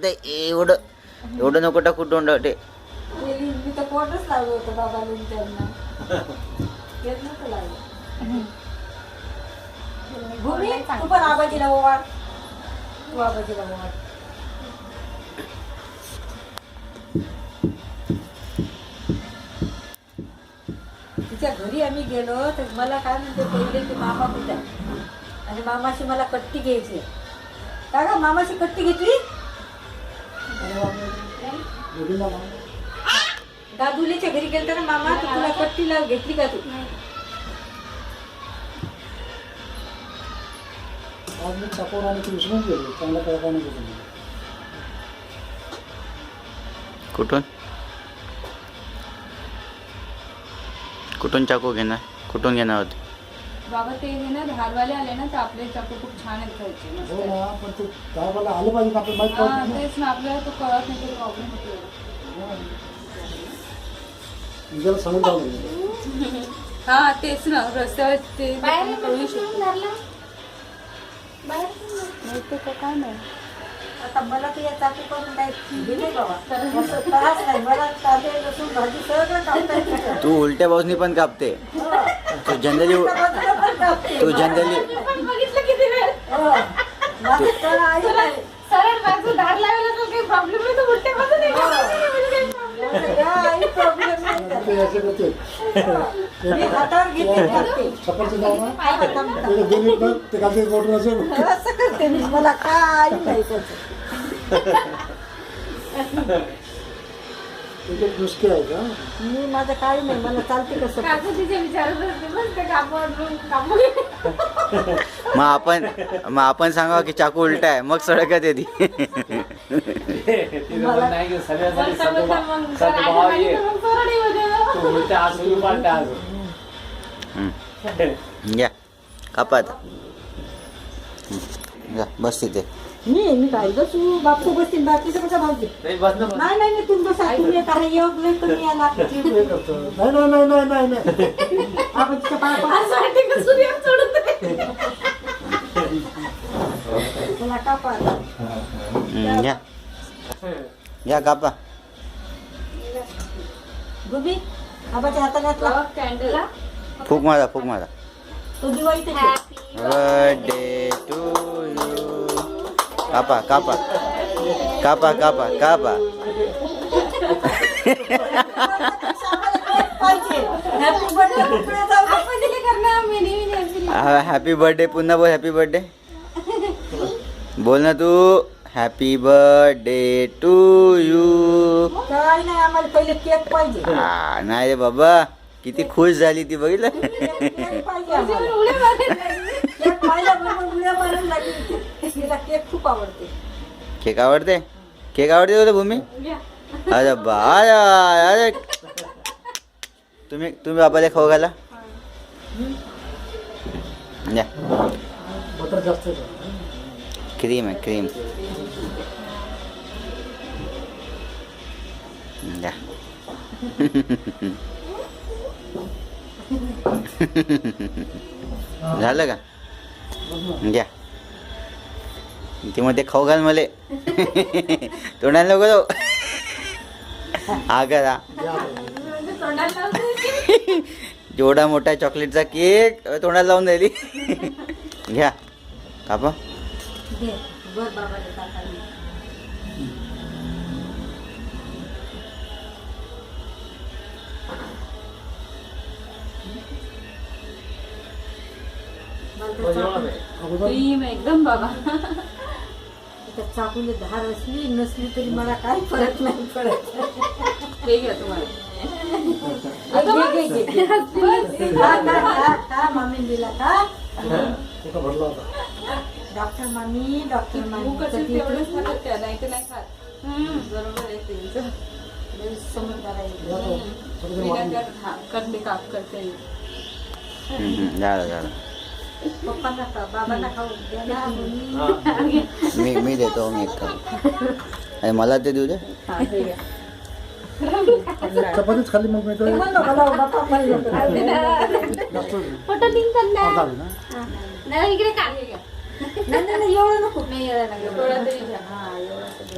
ते एवढं एवढं नको टाकू तोंडाटे. मी तर कोणच लावलं होतं बाबाला त्यांना. तेच नव्हतं लावलं. भूमी तू पण आबाजीला ओवाळ. तू आबाजीला ओवाळ. तिच्या घरी आम्ही गेलो तर मला काय म्हणते पहिले की मामा कुठे आणि मामाशी मला कट्टी घ्यायची. का ग मामाशी कट्टी घेतली? दादुलीच्या घरी गेलता ना मामा, तर तुला कट्टी लाव घेतली का तू? कुठून कुठून चाकू घेणार? कुठून घेणार होते बाबा? ते हे ना धारवाले आले ना तर आपले चाकू खूप छान आहेत खायचे. तेच ना, आपल्याला तो कळत नाही काही प्रॉब्लेम होतो. हा तेच ना, रस्त्यावर ते कळू शकतो. ते काय नाही. आता मला तर या चाकू करून काय दिले बाबा. असं त्रास नाही मला. कांदे लसूण भाजी सगळं कापता येतं. तू उलट्या बाजूनी पण कापते. तू जनरली बघितलं किती वेळ माझं तळ आई नाही. सरळ बाजू धार लावायला तर काही प्रॉब्लेम नाही. तो उलट्या बाजू नाही या आई प्रॉब्लेम नाही त्याला. मी हातावर घेते कापते. असं करते मी. मला काय नाही त्याचं. मी माझं काही नाही. मला चालते कसं. काकू तिच्या विचारत असते बस ते कापड कापू. मग आपण सांगा की चाकू उलटा आहे, मग सडकत येते. घ्या कापा आता. घ्या बस तिथे. मी काय बसू? बापू बसतील. बाकीचं कसा भावते? नाही नाही तुम्ही बसा. तुम्ही काय योग नाही तुम्ही याला. आपण तिच्या पाया मला कापा. घ्या घ्या कापा. गुबी आबाच्या हाताने हातला. कॅन्डल फूक मारा फूक मारा. तो दिवाळी ते बर्थडे टू यू. कापा कापा कापा कापा कापा. Happy birthday. पुन्हा बोल हॅपी बर्थडे. बोल ना तू. Happy birthday to you. काय नाही आम्हाला पहिले केक पाहिजे. नाही रे बाबा, किती खुश झाली ती बघितलं. केक पाहिजे आम्हाला. केक पाहिल्याबरोबर उड्या मारायला लागली. तिला केक खूप आवडते. केक आवडते? केक आवडते तुला भूमी? अरे बा अरे तुम्ही बाबाला खाऊ घाला. द्या. क्रीम आहे क्रीम. द्या. झालं का? घ्या. ती मध्ये खाऊ घाल मले. तोंडाला नको जाऊ. हा करा. जेवढा मोठा चॉकलेटचा केक तोंडाला लावून राहिली. घ्या कापा. बर बाबाला टाकायला. एकदम बाबा. चाकूला धार असली नसली तरी मला काही फरक नाही पडत. हे घ्या तुम्हाला. मामी दिला का? डॉक्टर मामी डॉक्टर मामी तेवढंच खातात त्या, नाही तर नाही खात. बरोबर आहे त्यांचं. समजदार आहे. करते काप करते. झालं झालं. पप्पांना खाऊ बाबांना खाऊ. मी देतो. मी एक खाऊ. अरे मला ते देऊ दे. चपातीच खाली मग मी फोटो लिंक करणार. नाही इकडे काढ. नाही एवढं नको. नाही एवढा तरी घ्या. हा एवढं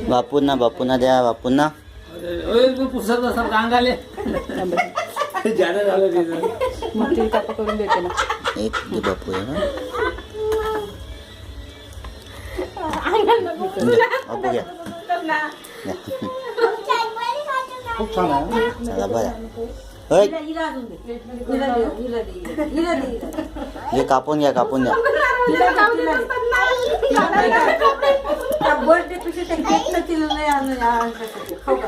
बापूंना बापूंना द्या बापूंना. पुस्तक असतात अंगाले जादा झालं तिथं. मग ते कापा करून देते ना. एक दे बापू आहे ना. बापू घ्या. खूप छान आहे. चला बघा. होय हिला अजून दे. हिला दे, हिला दे, हिला दे, हिला दे. हे कापून घ्या कापून घ्या. बर्थडे पेक्षा त्या केकला तिला नाही आणून खाऊ का?